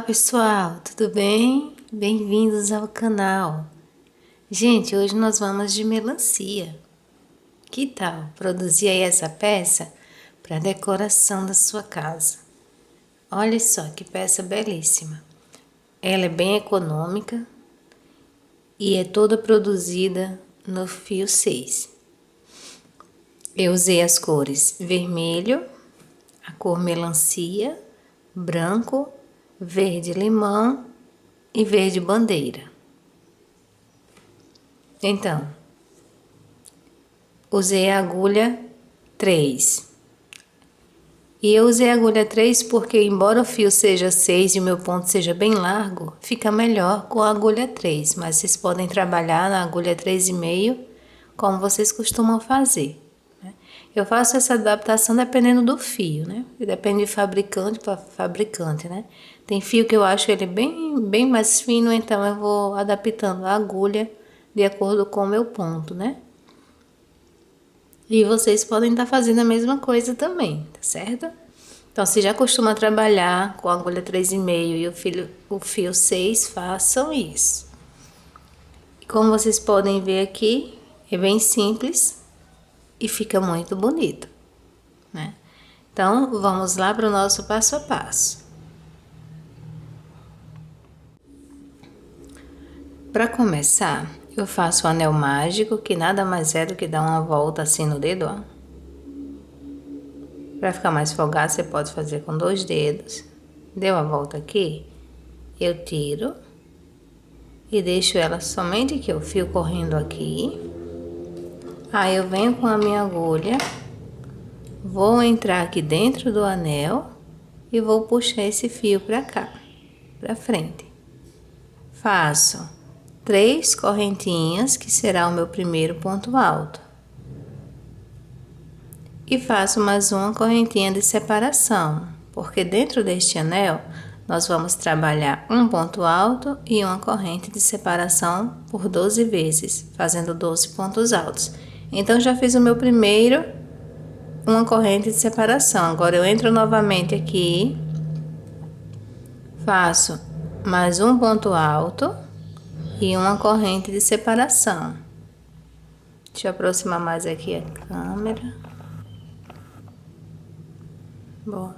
Pessoal, tudo bem? Bem-vindos ao canal. Gente, hoje nós vamos de melancia. Que tal produzir aí essa peça para decoração da sua casa? Olha só que peça belíssima. Ela é bem econômica e é toda produzida no fio 6. Eu usei as cores vermelho, a cor melancia, branco, verde limão e verde bandeira. Então, usei a agulha 3. E eu usei a agulha 3 porque, embora o fio seja 6 e o meu ponto seja bem largo, fica melhor com a agulha 3. Mas vocês podem trabalhar na agulha 3,5, como vocês costumam fazer. Eu faço essa adaptação dependendo do fio, né? E depende de fabricante para fabricante, né? Tem fio que eu acho ele bem mais fino, então eu vou adaptando a agulha de acordo com o meu ponto, né? E vocês podem estar fazendo a mesma coisa também, tá certo? Então, se já costuma trabalhar com a agulha 3,5 e o fio 6, façam isso. E como vocês podem ver aqui, é bem simples e fica muito bonito, né? Então, vamos lá para o nosso passo a passo. Para começar, eu faço o anel mágico, que nada mais é do que dar uma volta assim no dedo, ó. Para ficar mais folgado, você pode fazer com 2 dedos. Deu a volta aqui, eu tiro e deixo ela somente aqui, o fio correndo aqui. Aí eu venho com a minha agulha, vou entrar aqui dentro do anel e vou puxar esse fio para cá, para frente. Faço 3 correntinhas, que será o meu primeiro ponto alto. E faço mais uma correntinha de separação, porque dentro deste anel nós vamos trabalhar um ponto alto e uma corrente de separação por 12 vezes, fazendo 12 pontos altos. Então, já fiz o meu primeiro, uma corrente de separação. Agora, eu entro novamente aqui, faço mais um ponto alto e uma corrente de separação. Deixa eu aproximar mais aqui a câmera. Boa.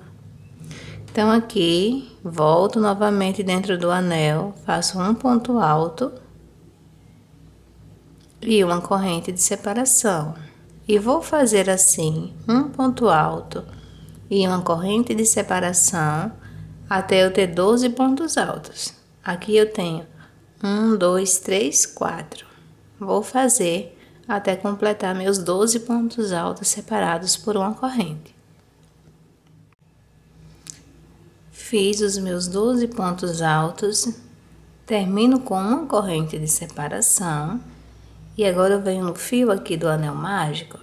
Então, aqui, volto novamente dentro do anel, faço um ponto alto e uma corrente de separação. E vou fazer assim, um ponto alto e uma corrente de separação até eu ter 12 pontos altos. Aqui eu tenho 1, 2, 3, 4. Vou fazer até completar meus 12 pontos altos separados por uma corrente. Fiz os meus 12 pontos altos, termino com uma corrente de separação e agora eu venho no fio aqui do anel mágico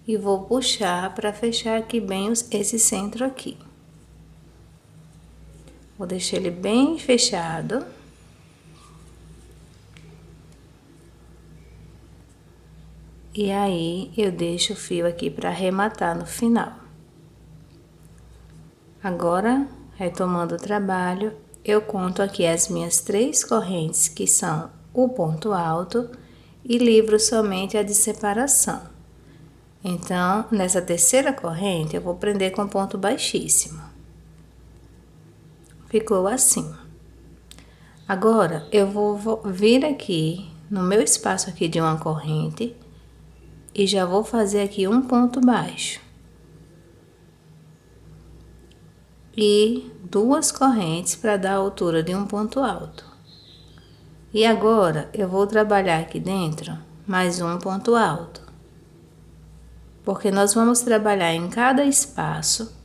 e vou puxar para fechar aqui bem esse centro aqui. Vou deixar ele bem fechado. E aí eu deixo o fio aqui para arrematar no final. Agora, retomando o trabalho, eu conto aqui as minhas 3 correntes, que são o ponto alto, e livro somente a de separação. Então, nessa terceira corrente, eu vou prender com ponto baixíssimo. Ficou assim. Agora, eu vou vir aqui, no meu espaço aqui de uma corrente, e já vou fazer aqui um ponto baixo. E 2 correntes para dar a altura de um ponto alto. E agora eu vou trabalhar aqui dentro mais um ponto alto, porque nós vamos trabalhar em cada espaço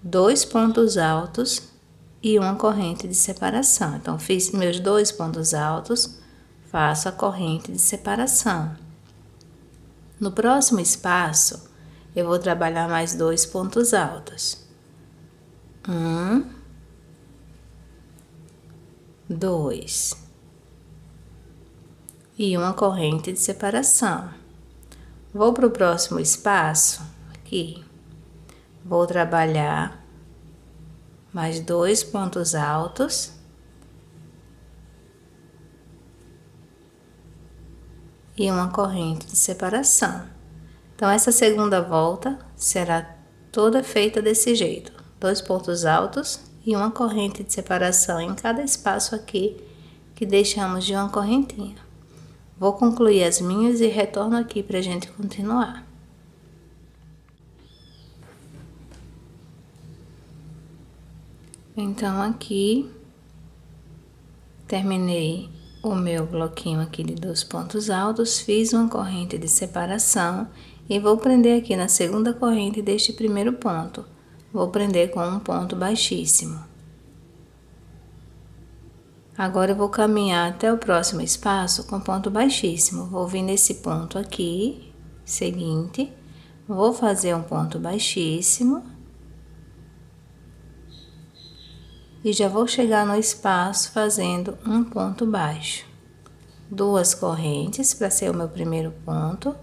2 pontos altos e uma corrente de separação. Então, fiz meus 2 pontos altos, faço a corrente de separação. No próximo espaço, eu vou trabalhar mais 2 pontos altos. 1, 2 e uma corrente de separação. Vou para o próximo espaço, aqui, vou trabalhar mais 2 pontos altos e uma corrente de separação. Então, essa segunda volta será toda feita desse jeito: 2 pontos altos e uma corrente de separação em cada espaço aqui que deixamos de uma correntinha. Vou concluir as minhas e retorno aqui para a gente continuar. Então, aqui terminei o meu bloquinho aqui de 2 pontos altos, fiz uma corrente de separação e vou prender aqui na segunda corrente deste primeiro ponto. Vou prender com um ponto baixíssimo. Agora eu vou caminhar até o próximo espaço com ponto baixíssimo. Vou vir nesse ponto aqui, seguinte, vou fazer um ponto baixíssimo e já vou chegar no espaço fazendo um ponto baixo. 2 correntes para ser o meu primeiro ponto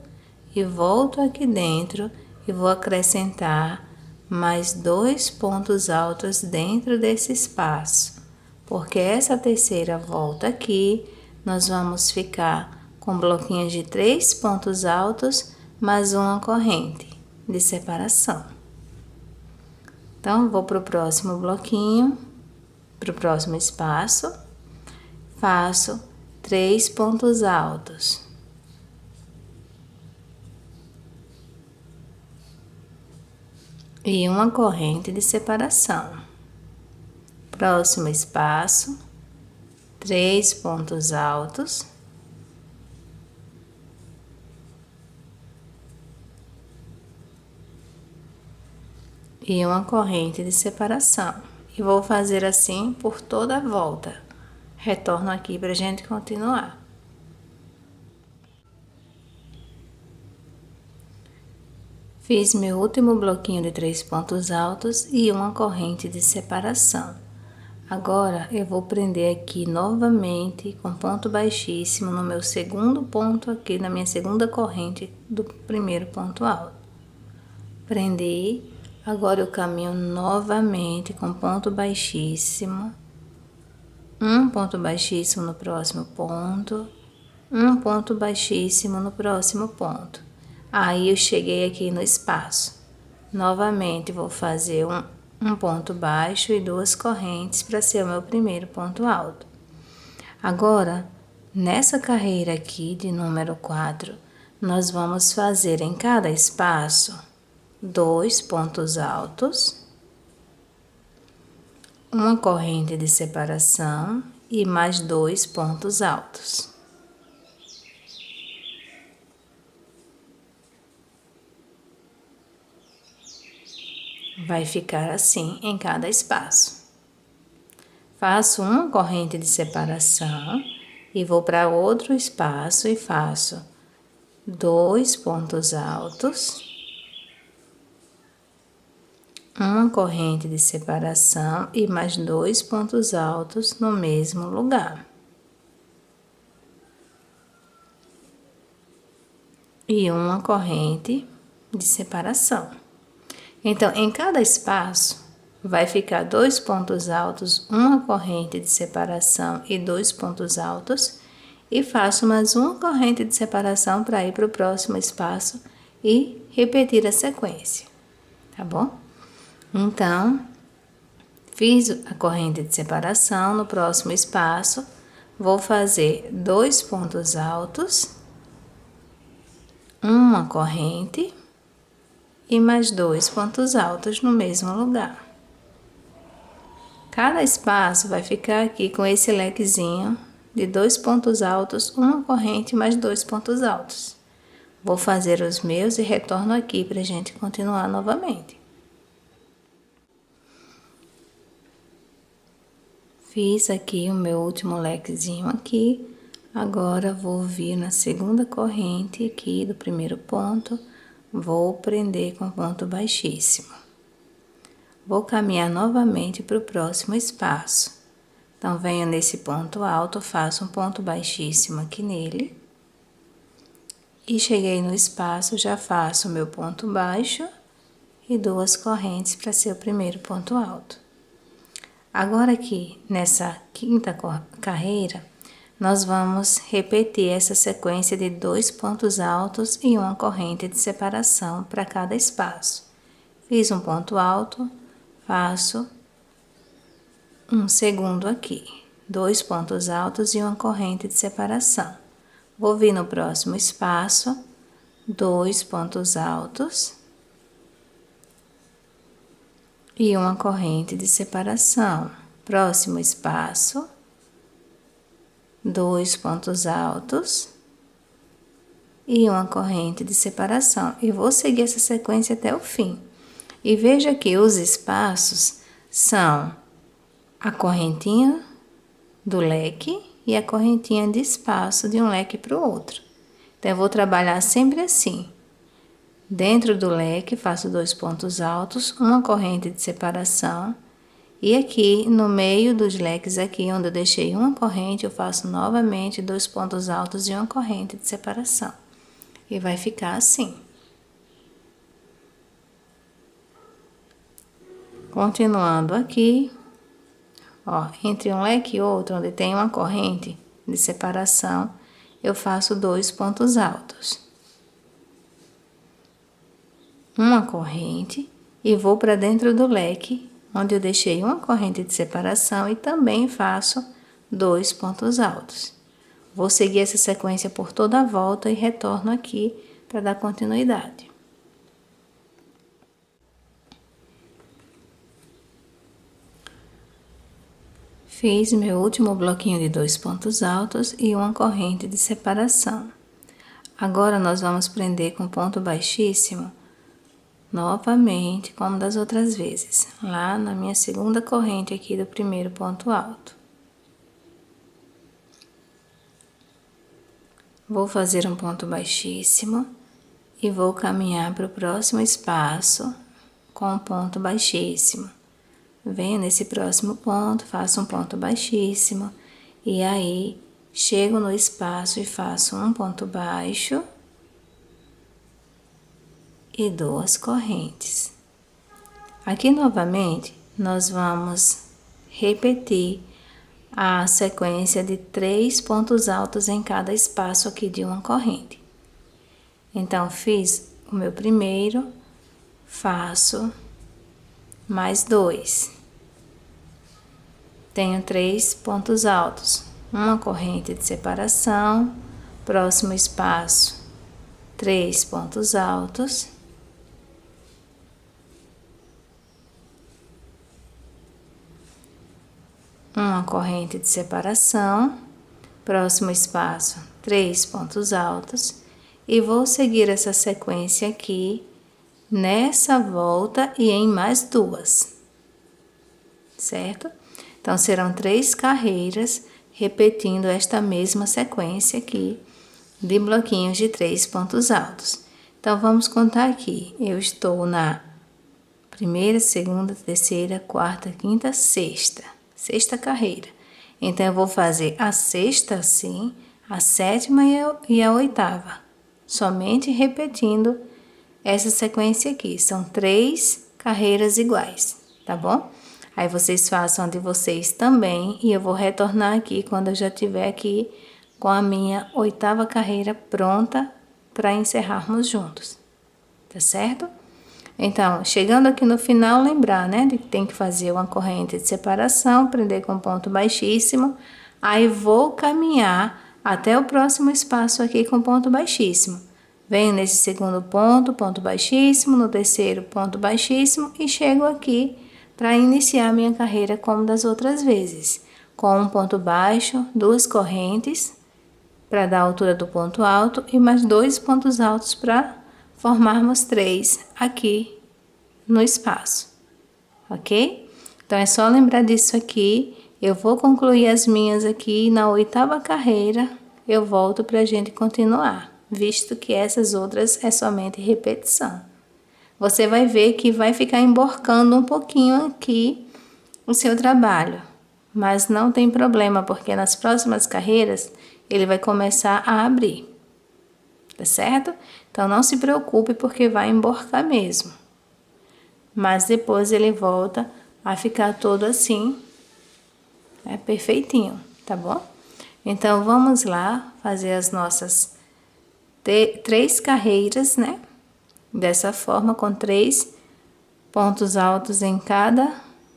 e volto aqui dentro e vou acrescentar mais 2 pontos altos dentro desse espaço, porque essa terceira volta aqui nós vamos ficar com bloquinhos de 3 pontos altos mais uma corrente de separação. Então, vou para o próximo bloquinho, para o próximo espaço, faço 3 pontos altos. E uma corrente de separação. Próximo espaço, 3 pontos altos. E uma corrente de separação. E vou fazer assim por toda a volta. Retorno aqui para a gente continuar. Fiz meu último bloquinho de 3 pontos altos e uma corrente de separação. Agora, eu vou prender aqui novamente com ponto baixíssimo no meu segundo ponto aqui, na minha segunda corrente do primeiro ponto alto. Prendi, agora eu caminho novamente com ponto baixíssimo, um ponto baixíssimo no próximo ponto, um ponto baixíssimo no próximo ponto. Aí eu cheguei aqui no espaço. Novamente vou fazer um ponto baixo e 2 correntes para ser o meu primeiro ponto alto. Agora, nessa carreira aqui de número 4, nós vamos fazer em cada espaço 2 pontos altos, uma corrente de separação e mais 2 pontos altos. Vai ficar assim em cada espaço. Faço uma corrente de separação e vou para outro espaço e faço 2 pontos altos, uma corrente de separação e mais 2 pontos altos no mesmo lugar. E uma corrente de separação. Então, em cada espaço, vai ficar 2 pontos altos, uma corrente de separação e 2 pontos altos, e faço mais uma corrente de separação para ir para o próximo espaço e repetir a sequência, tá bom? Então, fiz a corrente de separação no próximo espaço, vou fazer 2 pontos altos, uma corrente e mais 2 pontos altos no mesmo lugar. Cada espaço vai ficar aqui com esse lequezinho de 2 pontos altos, uma corrente mais 2 pontos altos. Vou fazer os meus e retorno aqui para a gente continuar novamente. Fiz aqui o meu último lequezinho aqui. Agora vou vir na segunda corrente aqui do primeiro ponto. Vou prender com ponto baixíssimo. Vou caminhar novamente para o próximo espaço. Então, venho nesse ponto alto, faço um ponto baixíssimo aqui nele. E cheguei no espaço, já faço o meu ponto baixo e 2 correntes para ser o primeiro ponto alto. Agora aqui, nessa quinta carreira, nós vamos repetir essa sequência de 2 pontos altos e uma corrente de separação para cada espaço. Fiz um ponto alto, faço um segundo aqui, 2 pontos altos e uma corrente de separação. Vou vir no próximo espaço, 2 pontos altos e uma corrente de separação. Próximo espaço, 2 pontos altos e uma corrente de separação. E vou seguir essa sequência até o fim. E veja que os espaços são a correntinha do leque e a correntinha de espaço de um leque para o outro. Então, eu vou trabalhar sempre assim. Dentro do leque, faço 2 pontos altos, uma corrente de separação. E aqui, no meio dos leques, aqui onde eu deixei uma corrente, eu faço novamente 2 pontos altos e uma corrente de separação. E vai ficar assim. Continuando aqui, ó, entre um leque e outro, onde tem uma corrente de separação, eu faço 2 pontos altos. Uma corrente e vou para dentro do leque, onde eu deixei uma corrente de separação e também faço 2 pontos altos. Vou seguir essa sequência por toda a volta e retorno aqui para dar continuidade. Fiz meu último bloquinho de 2 pontos altos e uma corrente de separação. Agora, nós vamos prender com ponto baixíssimo, novamente, como das outras vezes, lá na minha segunda corrente aqui do primeiro ponto alto. Vou fazer um ponto baixíssimo e vou caminhar para o próximo espaço com um ponto baixíssimo. Venho nesse próximo ponto, faço um ponto baixíssimo e aí chego no espaço e faço um ponto baixo e 2 correntes. Aqui novamente nós vamos repetir a sequência de 3 pontos altos em cada espaço aqui de uma corrente. Então, fiz o meu primeiro, faço mais 2. Tenho 3 pontos altos, uma corrente de separação, próximo espaço, 3 pontos altos. Uma corrente de separação, próximo espaço, 3 pontos altos. E vou seguir essa sequência aqui, nessa volta e em mais 2, certo? Então, serão 3 carreiras, repetindo esta mesma sequência aqui, de bloquinhos de 3 pontos altos. Então, vamos contar aqui. Eu estou na primeira, segunda, terceira, quarta, quinta, sexta carreira. Então, eu vou fazer a sexta assim, a sétima e a oitava, somente repetindo essa sequência aqui. São 3 carreiras iguais, tá bom? Aí vocês façam a de vocês também e eu vou retornar aqui quando eu já estiver aqui com a minha oitava carreira pronta para encerrarmos juntos, tá certo? Então, chegando aqui no final, lembrar, né, de que tem que fazer uma corrente de separação, prender com ponto baixíssimo, aí vou caminhar até o próximo espaço aqui com ponto baixíssimo. Venho nesse segundo ponto, ponto baixíssimo, no terceiro, ponto baixíssimo e chego aqui para iniciar minha carreira como das outras vezes, com um ponto baixo, 2 correntes para dar a altura do ponto alto e mais 2 pontos altos para formarmos 3 aqui no espaço, ok? Então, é só lembrar disso aqui. Eu vou concluir as minhas aqui na oitava carreira, eu volto para a gente continuar, visto que essas outras é somente repetição. Você vai ver que vai ficar emborcando um pouquinho aqui o seu trabalho, mas não tem problema, porque nas próximas carreiras ele vai começar a abrir, tá certo? Então, não se preocupe, porque vai emborcar mesmo, mas depois ele volta a ficar todo assim, É perfeitinho, tá bom? Então, vamos lá fazer as nossas 3 carreiras, né? Dessa forma, com 3 pontos altos em cada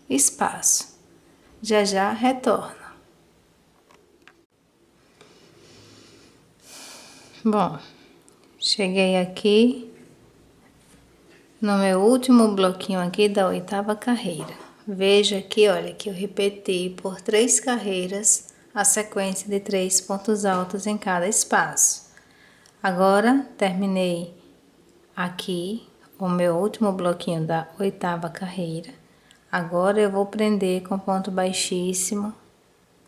espaço. Já já retorno. Bom, cheguei aqui no meu último bloquinho aqui da 8ª carreira. Veja aqui, olha, que eu repeti por 3 carreiras a sequência de 3 pontos altos em cada espaço. Agora, terminei aqui o meu último bloquinho da 8ª carreira. Agora eu vou prender com ponto baixíssimo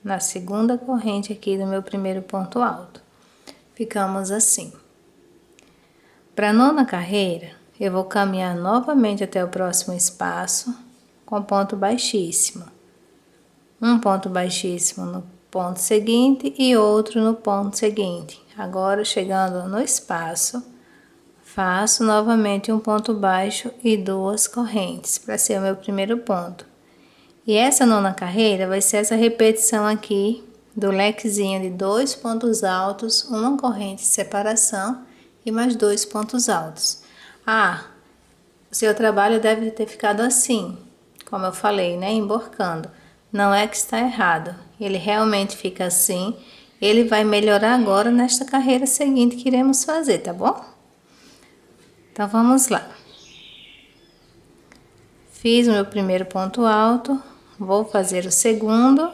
na segunda corrente aqui do meu primeiro ponto alto. Ficamos assim. Para a 9ª carreira, eu vou caminhar novamente até o próximo espaço com ponto baixíssimo. Um ponto baixíssimo no ponto seguinte e outro no ponto seguinte. Agora, chegando no espaço, faço novamente um ponto baixo e 2 correntes para ser o meu primeiro ponto. E essa 9ª carreira vai ser essa repetição aqui do lequezinho de 2 pontos altos, uma corrente de separação e mais 2 pontos altos. O seu trabalho deve ter ficado assim, como eu falei, né? Emborcando. Não é que está errado, ele realmente fica assim. Ele vai melhorar agora nesta carreira seguinte que iremos fazer, tá bom? Então, vamos lá. Fiz o meu primeiro ponto alto, vou fazer o segundo,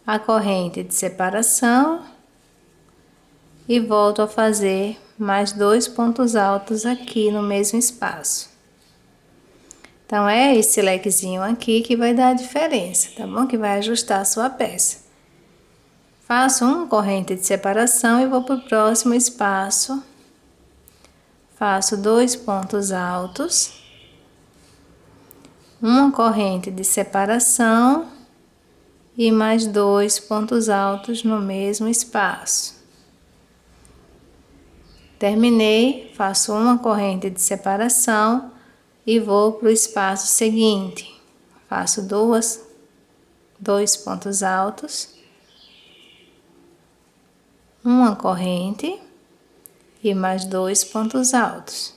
a corrente de separação e volto a fazer mais 2 pontos altos aqui no mesmo espaço. Então, é esse lequezinho aqui que vai dar a diferença, tá bom? Que vai ajustar a sua peça. Faço uma corrente de separação e vou para o próximo espaço. Faço 2 pontos altos, uma corrente de separação e mais 2 pontos altos no mesmo espaço. Terminei, faço uma corrente de separação e vou para o espaço seguinte. Faço 2 pontos altos, uma corrente e mais 2 pontos altos.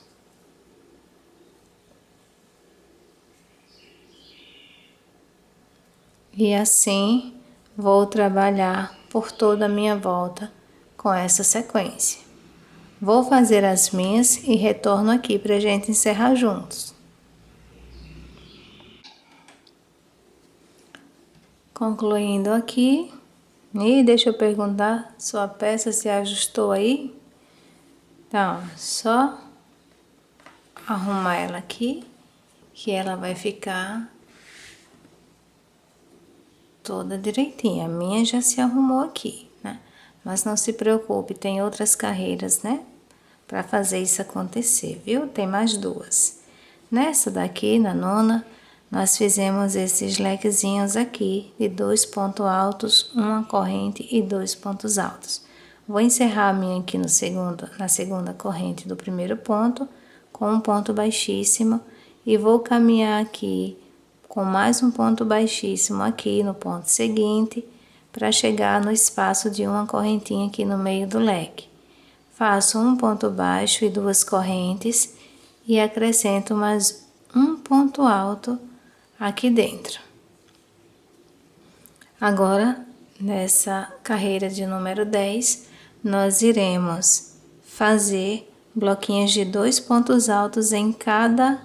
E assim vou trabalhar por toda a minha volta com essa sequência. Vou fazer as minhas e retorno aqui para a gente encerrar juntos. Concluindo aqui, e deixa eu perguntar, sua peça se ajustou aí? Então, só arrumar ela aqui, que ela vai ficar toda direitinha. A minha já se arrumou aqui, né? Mas não se preocupe, tem outras carreiras, né? Para fazer isso acontecer, viu? Tem mais 2. Nessa daqui, na 9ª, nós fizemos esses lequezinhos aqui de 2 pontos altos, uma corrente e 2 pontos altos. Vou encerrar a minha aqui no na segunda corrente do primeiro ponto, com um ponto baixíssimo, e vou caminhar aqui com mais um ponto baixíssimo aqui no ponto seguinte, para chegar no espaço de uma correntinha aqui no meio do leque. Faço um ponto baixo e 2 correntes e acrescento mais um ponto alto aqui dentro. Agora, nessa carreira de número 10, nós iremos fazer bloquinhos de 2 pontos altos em cada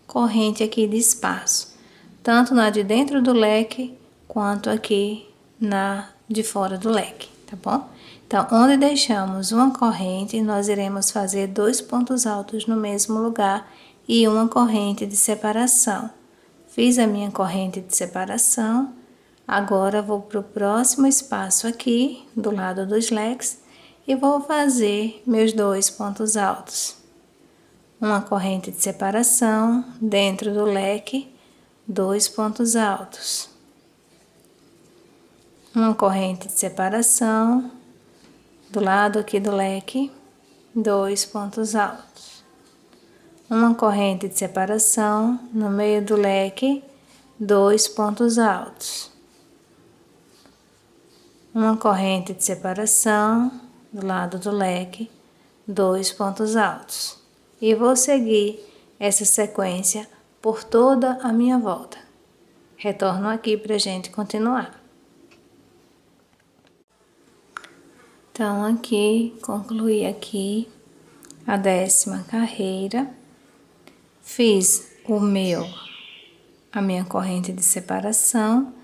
corrente aqui de espaço, tanto na de dentro do leque quanto aqui na de fora do leque, tá bom? Então, onde deixamos uma corrente, nós iremos fazer 2 pontos altos no mesmo lugar e uma corrente de separação. Fiz a minha corrente de separação, agora vou para o próximo espaço aqui, do lado dos leques, e vou fazer meus 2 pontos altos. Uma corrente de separação dentro do leque, 2 pontos altos. Uma corrente de separação do lado aqui do leque, 2 pontos altos. Uma corrente de separação no meio do leque, 2 pontos altos. uma corrente de separação do lado do leque, 2 pontos altos. E vou seguir essa sequência por toda a minha volta. Retorno aqui para a gente continuar. Então, aqui, concluí aqui a 10ª carreira. Fiz a minha corrente de separação.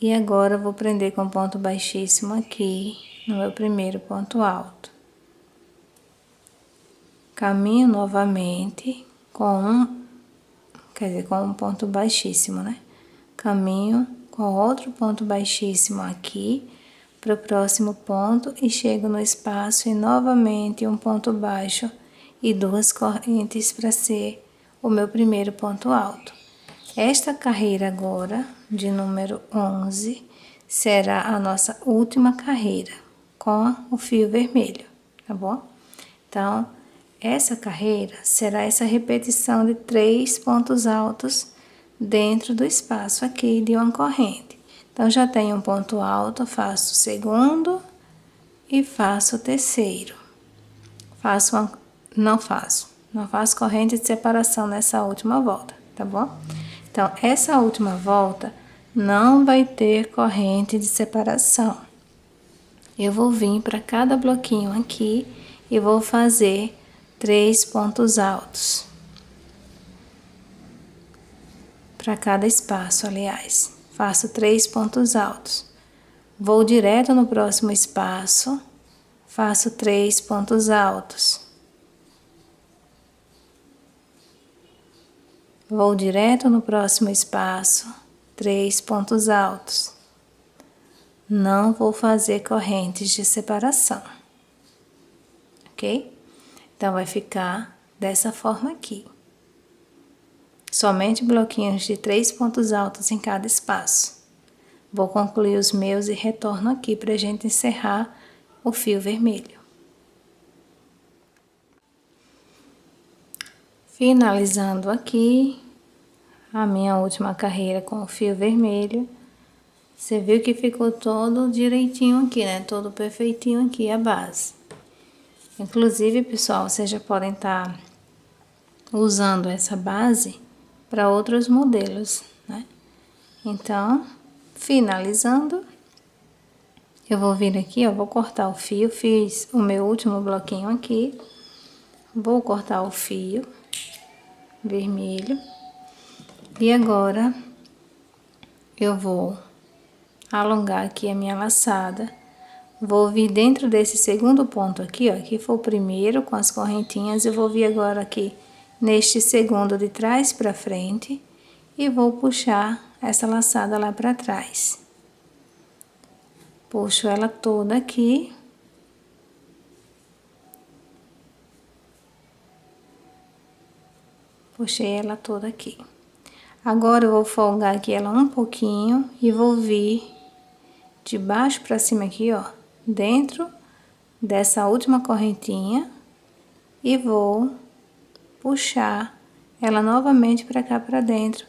E agora vou prender com ponto baixíssimo aqui no meu primeiro ponto alto. Caminho novamente com um ponto baixíssimo, né? Caminho com outro ponto baixíssimo aqui para o próximo ponto e chego no espaço e novamente um ponto baixo e 2 correntes para ser o meu primeiro ponto alto. Esta carreira agora, de número 11, será a nossa última carreira com o fio vermelho, tá bom? Então, essa carreira será essa repetição de 3 pontos altos dentro do espaço aqui de uma corrente. Então, já tenho um ponto alto, faço o segundo e faço o terceiro. Não faço corrente de separação nessa última volta, tá bom? Então, essa última volta não vai ter corrente de separação. Eu vou vir para cada bloquinho aqui e vou fazer 3 pontos altos. Para cada espaço, aliás. Faço 3 pontos altos. Vou direto no próximo espaço, faço 3 pontos altos. Vou direto no próximo espaço, 3 pontos altos. Não vou fazer correntes de separação, ok? Então, vai ficar dessa forma aqui. Somente bloquinhos de 3 pontos altos em cada espaço. Vou concluir os meus e retorno aqui para a gente encerrar o fio vermelho. Finalizando aqui a minha última carreira com o fio vermelho. Você viu que ficou todo direitinho aqui, né? Todo perfeitinho aqui a base. Inclusive, pessoal, vocês já podem estar usando essa base para outros modelos, né? Então, finalizando, eu vou vir aqui, ó, vou cortar o fio, fiz o meu último bloquinho aqui, vou cortar o fio vermelho e agora eu vou alongar aqui a minha laçada, vou vir dentro desse segundo ponto aqui, ó, que foi o primeiro com as correntinhas, eu vou vir agora aqui neste segundo de trás para frente e vou puxar essa laçada lá para trás. Puxo ela toda aqui. Puxei ela toda aqui. Agora eu vou folgar aqui ela um pouquinho e vou vir de baixo para cima aqui, ó, dentro dessa última correntinha e vou puxar ela novamente para cá para dentro,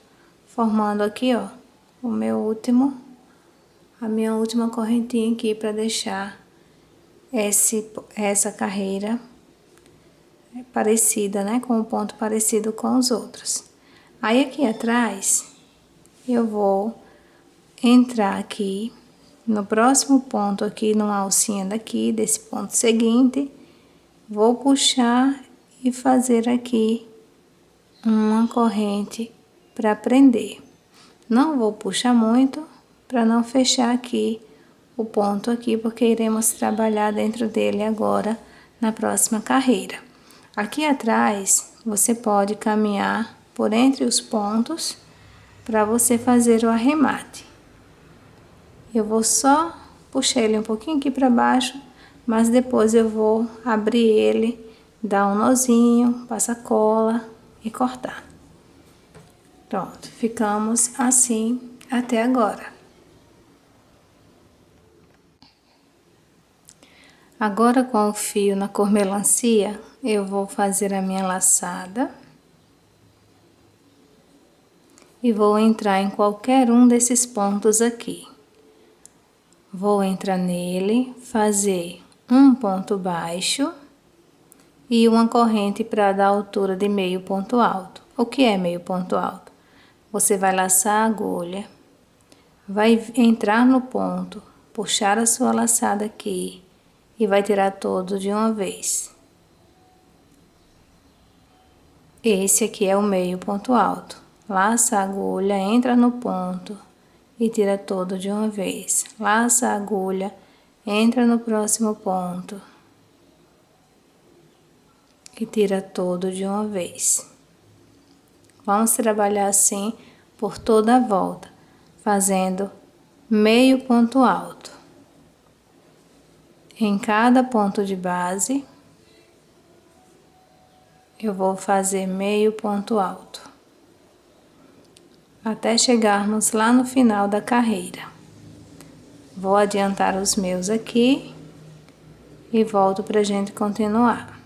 formando aqui, ó, a minha última correntinha aqui para deixar essa carreira parecida, né, com um ponto parecido com os outros. Aí aqui atrás eu vou entrar aqui no próximo ponto aqui, numa alcinha daqui, desse ponto seguinte, vou puxar e fazer aqui uma corrente para prender. Não vou puxar muito para não fechar aqui o ponto aqui, porque iremos trabalhar dentro dele agora na próxima carreira. Aqui atrás você pode caminhar por entre os pontos para você fazer o arremate. Eu vou só puxar ele um pouquinho aqui para baixo, mas depois eu vou abrir ele, dar um nozinho, passar cola e cortar. Pronto, ficamos assim até agora. Agora com o fio na cor melancia, eu vou fazer a minha laçada. E vou entrar em qualquer um desses pontos aqui. Vou entrar nele, fazer um ponto baixo e uma corrente para dar altura de meio ponto alto. O que é meio ponto alto? Você vai laçar a agulha, vai entrar no ponto, puxar a sua laçada aqui e vai tirar todo de uma vez. Esse aqui é o meio ponto alto. Laça a agulha, entra no ponto e tira todo de uma vez. Laça a agulha, entra no próximo ponto e tira todo de uma vez. Vamos trabalhar assim por toda a volta, fazendo meio ponto alto. Em cada ponto de base, eu vou fazer meio ponto alto, até chegarmos lá no final da carreira. Vou adiantar os meus aqui e volto pra gente continuar.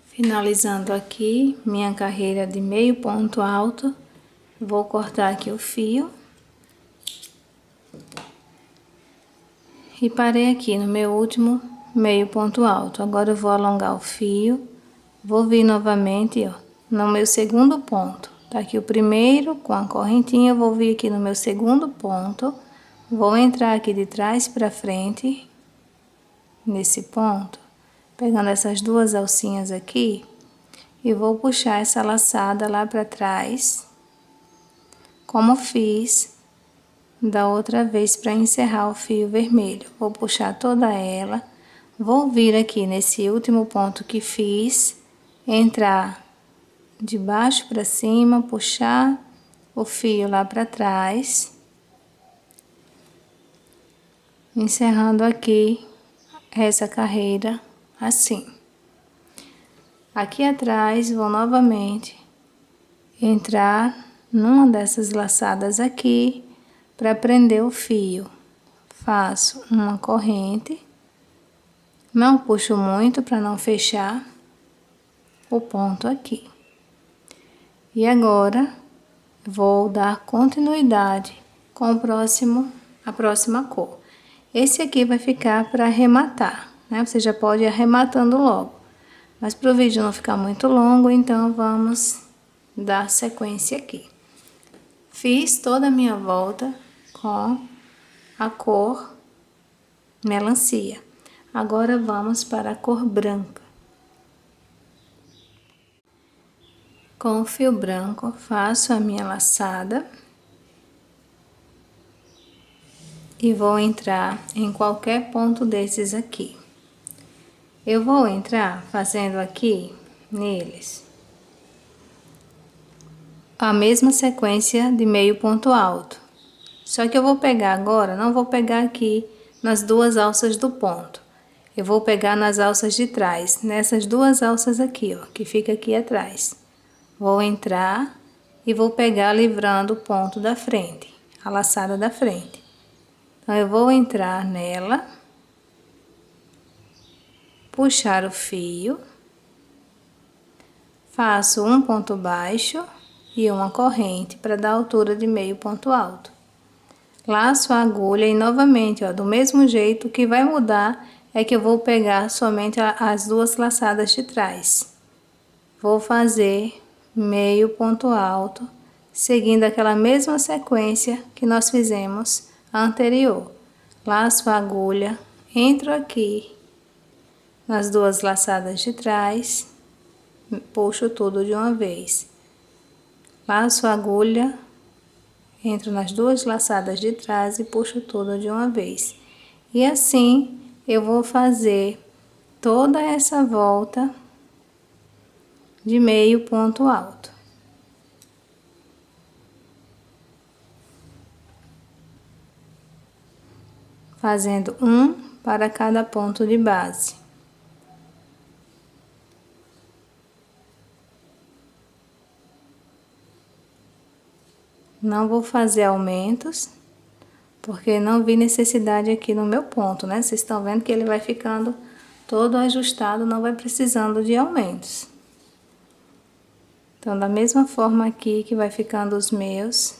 Finalizando aqui minha carreira de meio ponto alto, vou cortar aqui o fio. E parei aqui no meu último meio ponto alto. Agora eu vou alongar o fio, vou vir novamente, ó, no meu segundo ponto. Tá aqui o primeiro com a correntinha, eu vou vir aqui no meu segundo ponto, vou entrar aqui de trás para frente, nesse ponto, pegando essas duas alcinhas aqui, e vou puxar essa laçada lá para trás, como fiz da outra vez para encerrar o fio vermelho. Vou puxar toda ela, vou vir aqui nesse último ponto que fiz, entrar de baixo para cima, puxar o fio lá para trás, encerrando aqui essa carreira assim. Aqui atrás vou novamente entrar numa dessas laçadas aqui para prender o fio. Faço uma corrente, não puxo muito para não fechar o ponto aqui. E agora vou dar continuidade com a próxima cor. Esse aqui vai ficar para arrematar, né? Você já pode ir arrematando logo. Mas para o vídeo não ficar muito longo, então vamos dar sequência aqui. Fiz toda a minha volta com a cor melancia. Agora vamos para a cor branca. Com o fio branco, faço a minha laçada e vou entrar em qualquer ponto desses aqui. Eu vou entrar fazendo aqui neles a mesma sequência de meio ponto alto. Só que eu vou pegar agora, não vou pegar aqui nas duas alças do ponto. Eu vou pegar nas alças de trás, nessas duas alças aqui, ó, que fica aqui atrás. Vou entrar e vou pegar livrando o ponto da frente, a laçada da frente. Então, eu vou entrar nela, puxar o fio, faço um ponto baixo e uma corrente para dar altura de meio ponto alto. Laço a agulha e novamente, ó, do mesmo jeito, o que vai mudar é que eu vou pegar somente as duas laçadas de trás. Vou fazer meio ponto alto, seguindo aquela mesma sequência que nós fizemos anterior. Laço a agulha, entro aqui nas duas laçadas de trás, puxo tudo de uma vez. Laço a agulha, entro nas duas laçadas de trás e puxo tudo de uma vez. E assim eu vou fazer toda essa volta de meio ponto alto. Fazendo um para cada ponto de base. Não vou fazer aumentos, porque não vi necessidade aqui no meu ponto, né? Vocês estão vendo que ele vai ficando todo ajustado, não vai precisando de aumentos. Então, da mesma forma aqui que vai ficando os meus,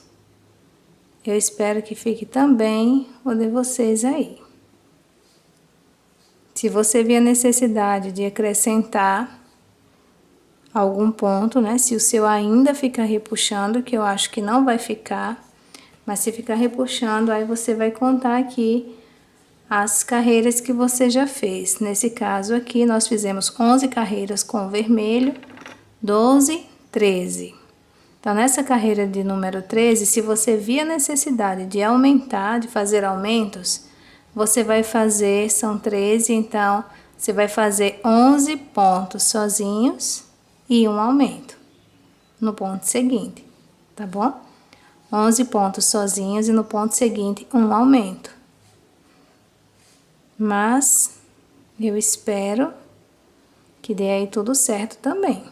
eu espero que fique também o de vocês aí. Se você vê a necessidade de acrescentar algum ponto, né? Se o seu ainda ficar repuxando, que eu acho que não vai ficar, mas se ficar repuxando, aí você vai contar aqui as carreiras que você já fez. Nesse caso aqui, nós fizemos 11 carreiras com vermelho, 12, 13. Então, nessa carreira de número 13, se você via a necessidade de aumentar, de fazer aumentos, você vai fazer, são 13, então, você vai fazer 11 pontos sozinhos e um aumento no ponto seguinte, tá bom? 11 pontos sozinhos e no ponto seguinte um aumento. Mas eu espero que dê aí tudo certo também.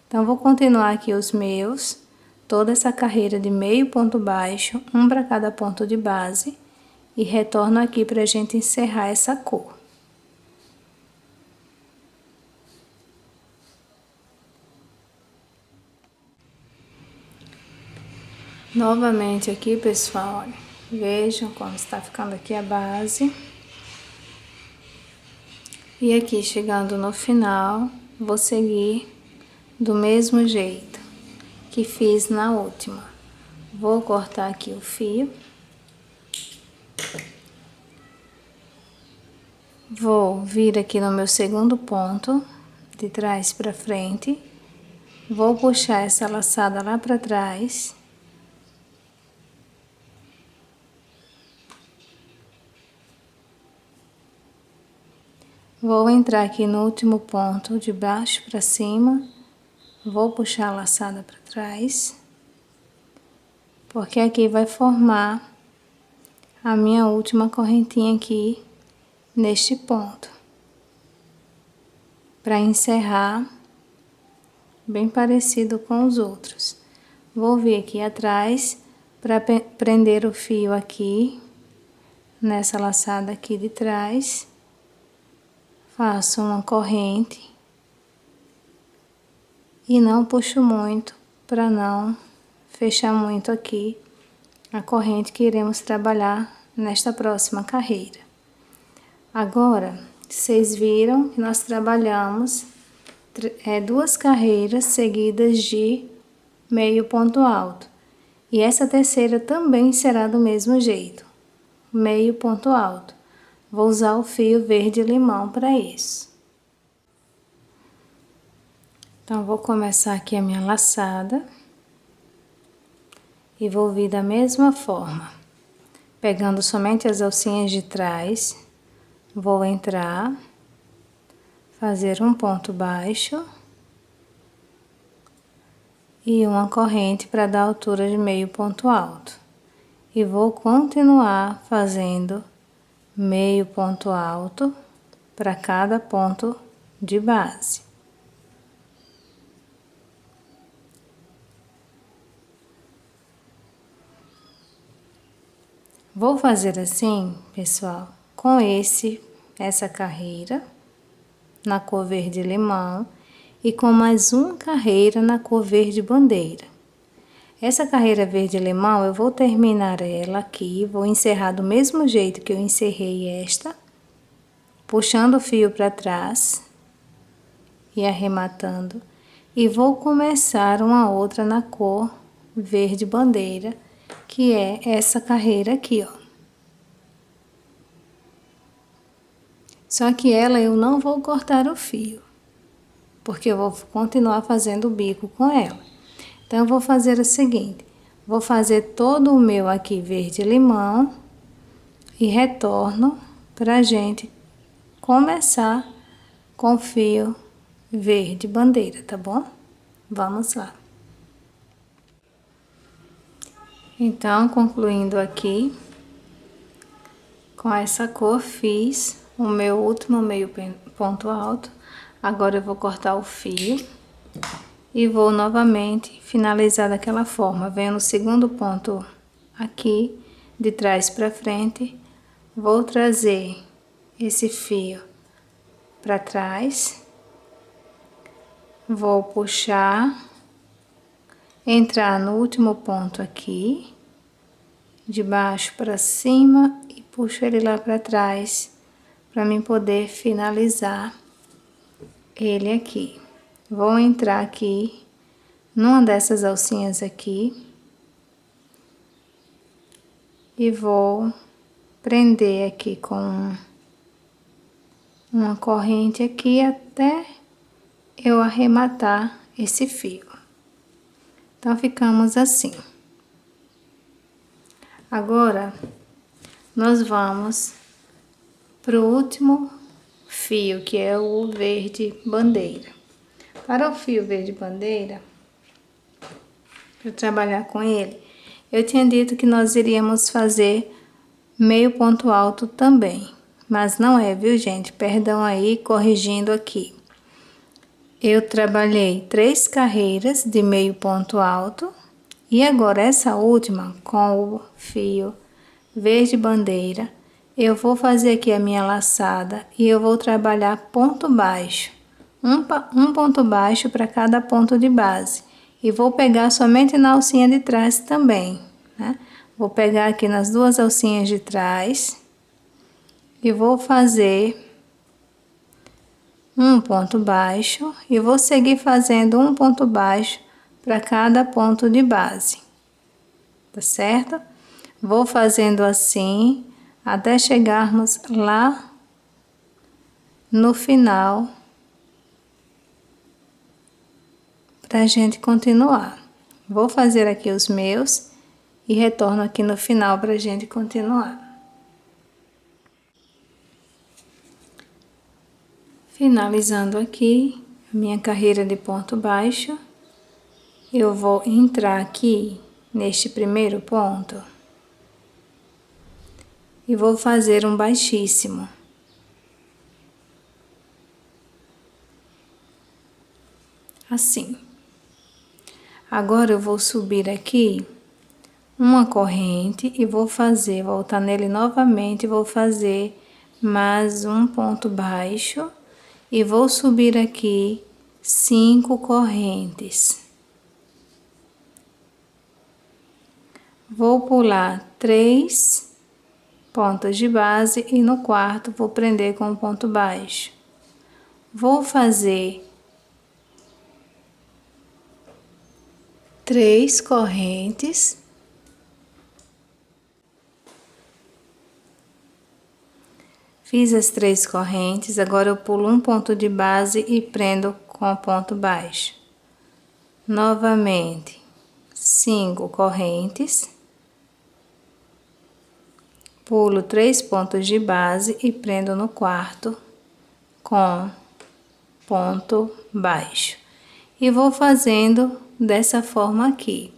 Então, vou continuar aqui os meus, toda essa carreira de meio ponto baixo, um para cada ponto de base, e retorno aqui para a gente encerrar essa cor. Novamente aqui, pessoal, olha, vejam como está ficando aqui a base. E aqui, chegando no final, vou seguir do mesmo jeito que fiz na última. Vou cortar aqui o fio. Vou vir aqui no meu segundo ponto, de trás para frente. Vou puxar essa laçada lá para trás. Vou entrar aqui no último ponto, de baixo para cima. Vou puxar a laçada para trás. Porque aqui vai formar a minha última correntinha aqui neste ponto. Para encerrar, bem parecido com os outros. Vou vir aqui atrás para prender o fio aqui, nessa laçada aqui de trás. Faço uma corrente e não puxo muito para não fechar muito aqui a corrente que iremos trabalhar nesta próxima carreira. Agora, vocês viram que nós trabalhamos duas carreiras seguidas de meio ponto alto. E essa terceira também será do mesmo jeito, meio ponto alto. Vou usar o fio verde-limão para isso. Então, vou começar aqui a minha laçada. E vou vir da mesma forma, pegando somente as alcinhas de trás. Vou entrar, fazer um ponto baixo e uma corrente para dar altura de meio ponto alto. E vou continuar fazendo meio ponto alto para cada ponto de base. Vou fazer assim, pessoal, com essa carreira na cor verde limão e com mais uma carreira na cor verde bandeira. Essa carreira verde limão eu vou terminar ela aqui, vou encerrar do mesmo jeito que eu encerrei esta, puxando o fio para trás e arrematando, e vou começar uma outra na cor verde bandeira, que é essa carreira aqui, ó. Só que ela eu não vou cortar o fio, porque eu vou continuar fazendo o bico com ela. Então, eu vou fazer o seguinte, vou fazer todo o meu aqui verde limão e retorno pra gente começar com fio verde bandeira, tá bom? Vamos lá. Então, concluindo aqui, com essa cor fiz o meu último meio ponto alto. Agora eu vou cortar o fio e vou novamente finalizar daquela forma. Venho no segundo ponto aqui, de trás para frente, vou trazer esse fio para trás, Vou puxar, entrar no último ponto aqui, de baixo para cima e puxo ele lá para trás, para mim poder finalizar ele aqui. Vou entrar aqui, numa dessas alcinhas aqui, e vou prender aqui com uma corrente aqui até eu arrematar esse fio. Então, ficamos assim. Agora, nós vamos pro último fio, que é o verde bandeira. Para o fio verde bandeira, para trabalhar com ele, eu tinha dito que nós iríamos fazer meio ponto alto também, mas não é, viu, gente? Perdão aí, corrigindo aqui. Eu trabalhei 3 carreiras de meio ponto alto e agora essa última com o fio verde bandeira, eu vou fazer aqui a minha laçada e eu vou trabalhar ponto baixo, um ponto baixo para cada ponto de base, e vou pegar somente na alcinha de trás também, né? Vou pegar aqui nas 2 alcinhas de trás e vou fazer um ponto baixo e vou seguir fazendo um ponto baixo para cada ponto de base, tá certo? Vou fazendo assim até chegarmos lá no final, para a gente continuar. Vou fazer aqui os meus e retorno aqui no final para a gente continuar. Finalizando aqui a minha carreira de ponto baixo, eu vou entrar aqui neste primeiro ponto e vou fazer um baixíssimo. Assim. Agora eu vou subir aqui uma corrente e vou fazer, voltar nele novamente, vou fazer mais um ponto baixo e vou subir aqui 5 correntes. Vou pular 3 pontas de base e no quarto vou prender com um ponto baixo. Vou fazer 3 correntes. Fiz as 3 correntes, agora eu pulo um ponto de base e prendo com ponto baixo. Novamente, 5 correntes. Pulo 3 pontos de base e prendo no quarto com ponto baixo. E vou fazendo dessa forma aqui.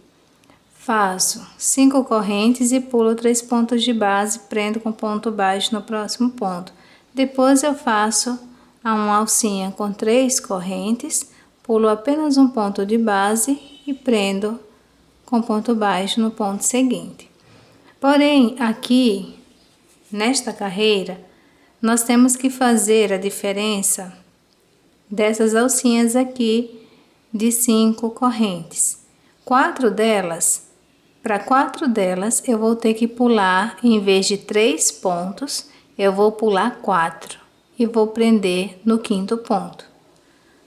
Faço 5 correntes e pulo 3 pontos de base, prendo com ponto baixo no próximo ponto. Depois eu faço uma alcinha com 3 correntes, pulo apenas um ponto de base e prendo com ponto baixo no ponto seguinte. Porém, aqui, nesta carreira, nós temos que fazer a diferença dessas alcinhas aqui de 5 correntes. 4 delas, para 4 delas, eu vou ter que pular, em vez de 3 pontos, eu vou pular 4 e vou prender no 5º ponto,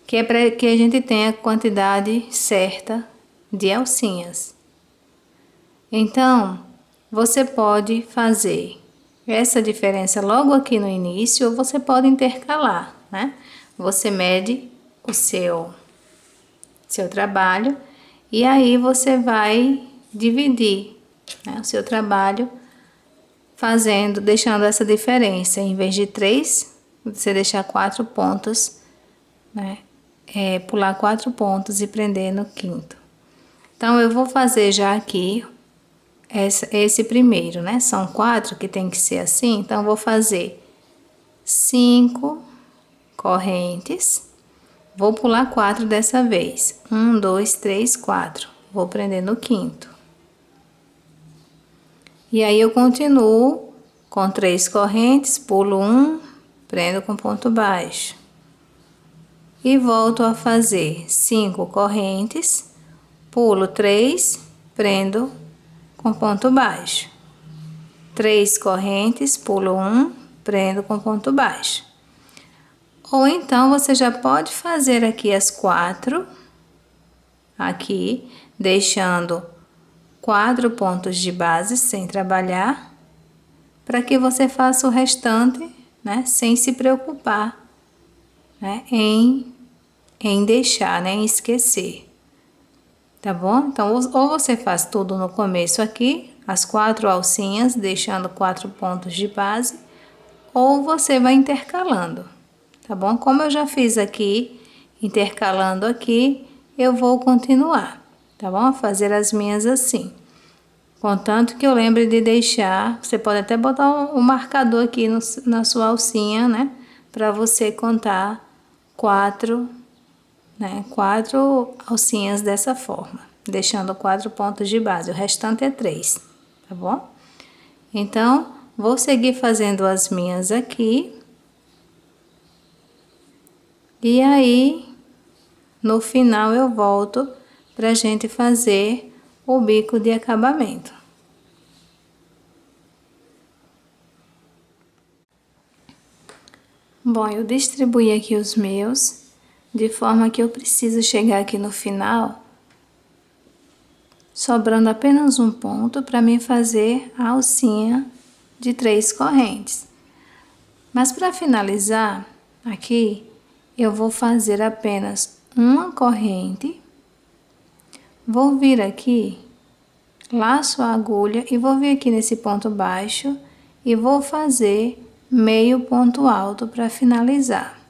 que é para que a gente tenha a quantidade certa de alcinhas. Então, você pode fazer essa diferença logo aqui no início, ou você pode intercalar, né? Você mede o seu trabalho e aí você vai dividir, né, o seu trabalho deixando essa diferença. Em vez de 3, você deixar 4 pontos, né? Pular 4 pontos e prender no 5º. Então, eu vou fazer já aqui esse primeiro, né? São 4 que tem que ser assim, então eu vou fazer 5 correntes. Vou pular 4 dessa vez. 1, 2, 3, 4. Vou prender no 5º. E aí eu continuo com 3 correntes, pulo 1, prendo com ponto baixo. e volto a fazer 5 correntes, pulo 3, prendo com ponto baixo. 3 correntes, pulo 1, prendo com ponto baixo. Ou então você já pode fazer aqui as 4, aqui, deixando 4 pontos de base sem trabalhar, para que você faça o restante, né, sem se preocupar, né, em deixar, né, em esquecer. Tá bom? Então, ou você faz tudo no começo aqui, as 4 alcinhas, deixando 4 pontos de base, ou você vai intercalando, tá bom? Como eu já fiz aqui, intercalando aqui, eu vou continuar, tá bom? Fazer as minhas assim. Contanto que eu lembre de deixar, você pode até botar um marcador aqui na sua alcinha, né? Para você contar 4, né? 4 alcinhas dessa forma, deixando 4 pontos de base, o restante é 3, tá bom? Então, vou seguir fazendo as minhas aqui. E aí, no final eu volto pra gente fazer o bico de acabamento. Bom, eu distribuí aqui os meus, de forma que eu preciso chegar aqui no final, sobrando apenas um ponto para mim fazer a alcinha de 3 correntes. Mas para finalizar, aqui, eu vou fazer apenas uma corrente, vou vir aqui, laço a agulha e vou vir aqui nesse ponto baixo e vou fazer meio ponto alto para finalizar.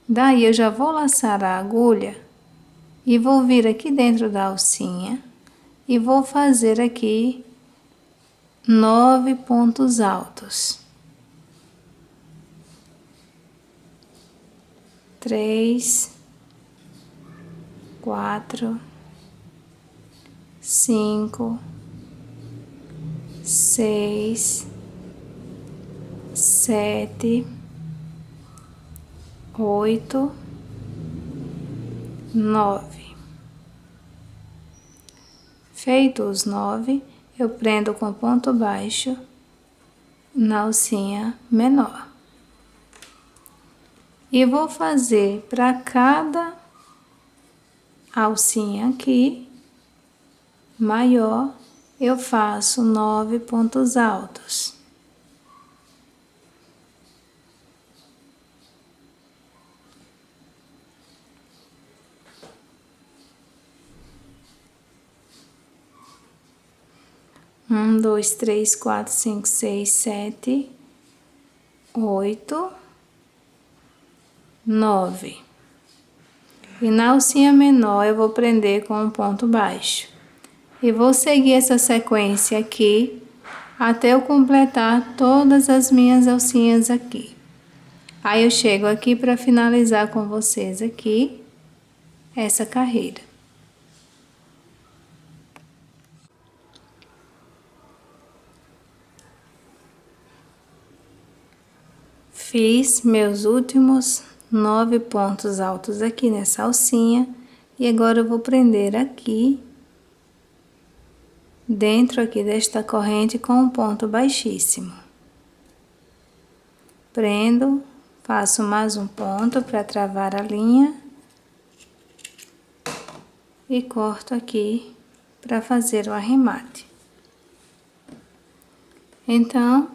Daí eu já vou laçar a agulha e vou vir aqui dentro da alcinha e vou fazer aqui 9 pontos altos. 3, 4, 5, 6, 7, 8, 9. Feito os 9, eu prendo com ponto baixo na alcinha menor. E vou fazer para cada alcinha aqui maior, eu faço 9 pontos altos. Um, dois, três, quatro, cinco, seis, 7, 8, 9. E na alcinha menor eu vou prender com um ponto baixo. E vou seguir essa sequência aqui até eu completar todas as minhas alcinhas aqui. Aí eu chego aqui para finalizar com vocês aqui essa carreira. Fiz meus últimos 9 pontos altos aqui nessa alcinha e agora eu vou prender aqui dentro aqui desta corrente com um ponto baixíssimo. Prendo, faço mais um ponto para travar a linha e corto aqui para fazer o arremate. Então,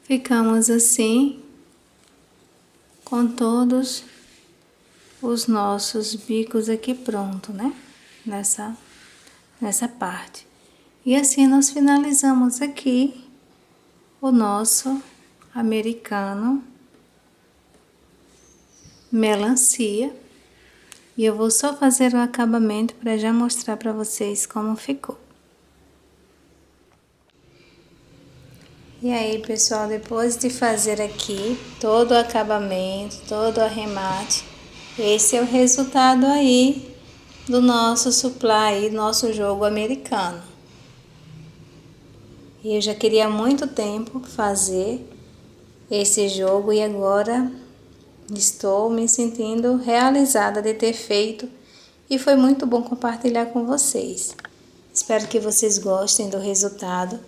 ficamos assim com todos os nossos bicos aqui pronto, né? Nessa parte. E assim nós finalizamos aqui o nosso americano melancia. E eu vou só fazer o acabamento para já mostrar para vocês como ficou. E aí, pessoal, depois de fazer aqui todo o acabamento, todo o arremate, esse é o resultado aí do nosso supply, nosso jogo americano. E eu já queria há muito tempo fazer, esse jogo e agora estou me sentindo realizada de ter feito e foi muito bom compartilhar com vocês. Espero que vocês gostem do resultado,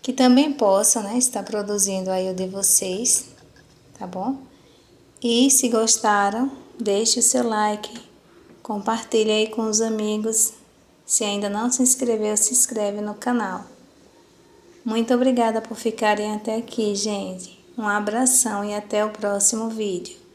que também possam, né, estar produzindo aí o de vocês, tá bom? E se gostaram, deixe o seu like, compartilhe aí com os amigos. Se ainda não se inscreveu, se inscreve no canal. Muito obrigada por ficarem até aqui, gente. Um abração e até o próximo vídeo.